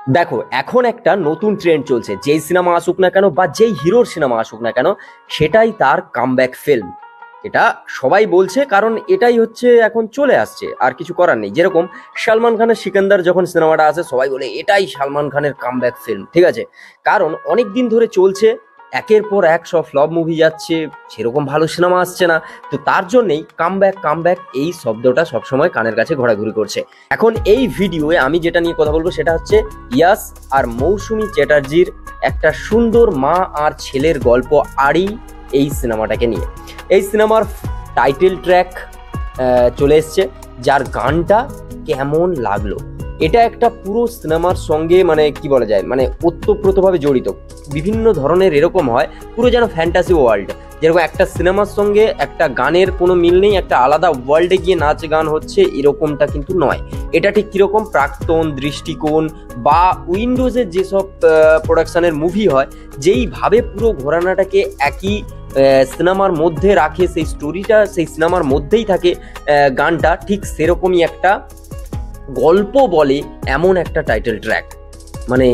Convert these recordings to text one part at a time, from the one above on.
দেখো, এখন একটা নতুন ট্রেন্ড চলছে, যেই সিনেমা আসুক না কেন বা যেই হিরোর সিনেমা আসুক না কেন সেটাই তার কামব্যাক ফিল্ম। এটা সবাই বলছে কারণ এটাই হচ্ছে এখন চলে আসছে, আর কিছু করার নেই। যেরকম সালমান খানের সিকান্দার যখন সিনেমাটা আসে সবাই বলে এটাই সালমান খানের কামব্যাক ফিল্ম, ঠিক আছে? কারণ অনেক দিন ধরে চলছে, একের পর এক সব ফ্লপ মুভি যাচ্ছে, সেরকম ভালো সিনেমা আসছে না। তো তার জন্যই কামব্যাক কামব্যাক এই শব্দটা সবসময় কানের কাছে ঘোরাঘুরি করছে। এখন এই ভিডিওয়ে আমি যেটা নিয়ে কথা বলবো সেটা হচ্ছে ইয়াস আর মৌসুমী চ্যাটার্জির একটা সুন্দর মা আর ছেলের গল্প আড়ি এই সিনেমাটাকে নিয়ে। এই সিনেমার টাইটেল ট্র্যাক চলে এসছে, যার গানটা কেমন লাগলো। এটা একটা পুরো সিনেমার সঙ্গে মানে কি বলা যায়, মানে ওতপ্রোতভাবে জড়িত। বিভিন্ন ধরনের এরকম হয় পুরো যেন ফ্যান্টাসি ওয়ার্ল্ড, যেরকম একটা সিনেমার সঙ্গে একটা গানের কোনো মিল নেই, একটা আলাদা ওয়ার্ল্ডে গিয়ে নাচ গান হচ্ছে এরকমটা কিন্তু নয়। এটা ঠিক কিরকম প্রাক্তন, দৃষ্টিকোণ বা উইন্ডোজের যেসব প্রোডাকশনের মুভি হয়, যেইভাবে পুরো ঘোরানাটাকে একই সিনেমার মধ্যে রাখে, সেই স্টোরিটা সেই সিনেমার মধ্যেই থাকে, গানটা ঠিক সেরকমই একটা গল্প বলে এমন একটা টাইটেল ট্র্যাক। মানে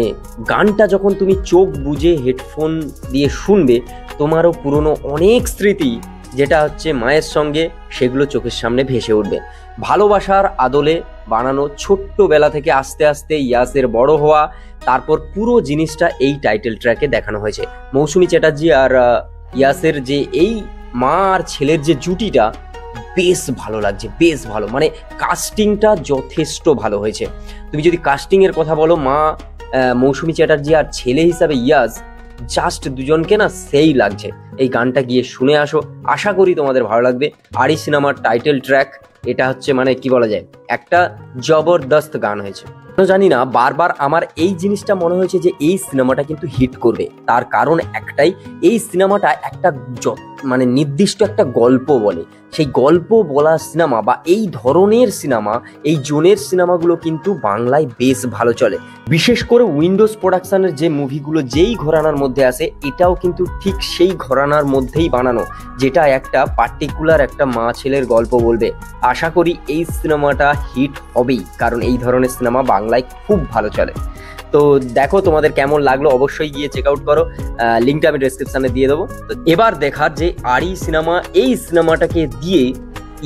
গানটা যখন তুমি চোখ বুজে হেডফোন দিয়ে শুনবে, তোমারও পুরনো অনেক স্মৃতি যেটা হচ্ছে মায়ের সঙ্গে, সেগুলো চোখের সামনে ভেসে উঠবে। ভালোবাসার আদলে বানানো, ছোট্টবেলা থেকে আস্তে আস্তে ইয়াসের বড় হওয়া, তারপর পুরো জিনিসটা এই টাইটেল ট্র্যাকে দেখানো হয়েছে। মৌসুমী চ্যাটার্জি আর ইয়াসের যে এই মা আর ছেলের যে জুটিটা বেশ ভালো লাগছে, বেশ ভালো। মানে কাস্টিংটা যথেষ্ট ভালো হয়েছে। তুমি যদি কাস্টিং এর কথা বলো, মা মৌসুমী চ্যাটার্জি আর ছেলে হিসাবে ইয়াস, জাস্ট দুজনকে না সেই লাগছে। এই গানটা গিয়ে শুনে আসো, আশা করি তোমাদের ভালো লাগবে। আরি সিনেমার টাইটেল ট্র্যাক এটা হচ্ছে মানে কি বলা যায়, একটা জবরদস্ত গান হয়েছে। জানি না, বারবার আমার এই জিনিসটা মনে হয়েছে যে এই সিনেমাটা কিন্তু হিট করবে। তার কারণ একটাই, এই সিনেমাটা একটা মানে নির্দিষ্ট একটা গল্প বলে। সেই গল্প বলা সিনেমা বা এই ধরনের সিনেমা, এই জোনের সিনেমাগুলো কিন্তু বাংলায় বেশ ভালো চলে। বিশেষ করে উইন্ডোজ প্রোডাকশনের যে মুভিগুলো যেই ঘরানার মধ্যে আসে, এটাও কিন্তু ঠিক সেই ঘরানার মধ্যেই বানানো, যেটা একটা পার্টিকুলার একটা মা ছেলের গল্প বলবে। আশা করি এই সিনেমাটা হিট হবেই, কারণ এই ধরনের সিনেমা বাংলায় খুব ভালো চলে। তো দেখো তোমাদের কেমন লাগলো, অবশ্যই গিয়ে চেক আউট করো, লিঙ্কটা আমি ডেসক্রিপশনে দিয়ে দেবো। তো এবার দেখার যে আরি সিনেমা এই সিনেমাটাকে দিয়ে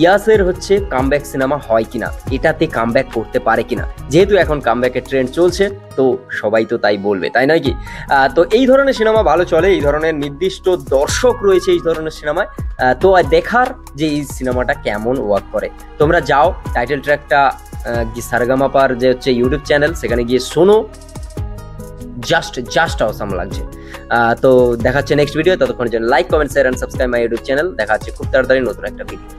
ইয়াসের হচ্ছে কামব্যাক সিনেমা হয় কিনা, এটাতে কামব্যাক করতে পারে কিনা। যেহেতু এখন কামব্যাকের ট্রেন্ড চলছে, তো সবাই তো তাই বলবে, তাই নয় কি? তো এই ধরনের সিনেমা ভালো চলে, এই ধরনের নির্দিষ্ট দর্শক রয়েছে এই ধরনের সিনেমায়। তো দেখার যে এই সিনেমাটা কেমন ওয়ার্ক করে, তোমরা যাও টাইটেল ট্র্যাকটা সারেগামাপার যে হচ্ছে ইউটিউব চ্যানেল, সেখানে গিয়ে শোনো, জাস্ট অসাম লাগছে। তো দেখা হচ্ছে নেক্সট ভিডিও। ততক্ষণের জন্য like, comment, share and subscribe my YouTube channel. দেখা হচ্ছে খুব তাড়াতাড়ি নতুন একটা ভিডিও।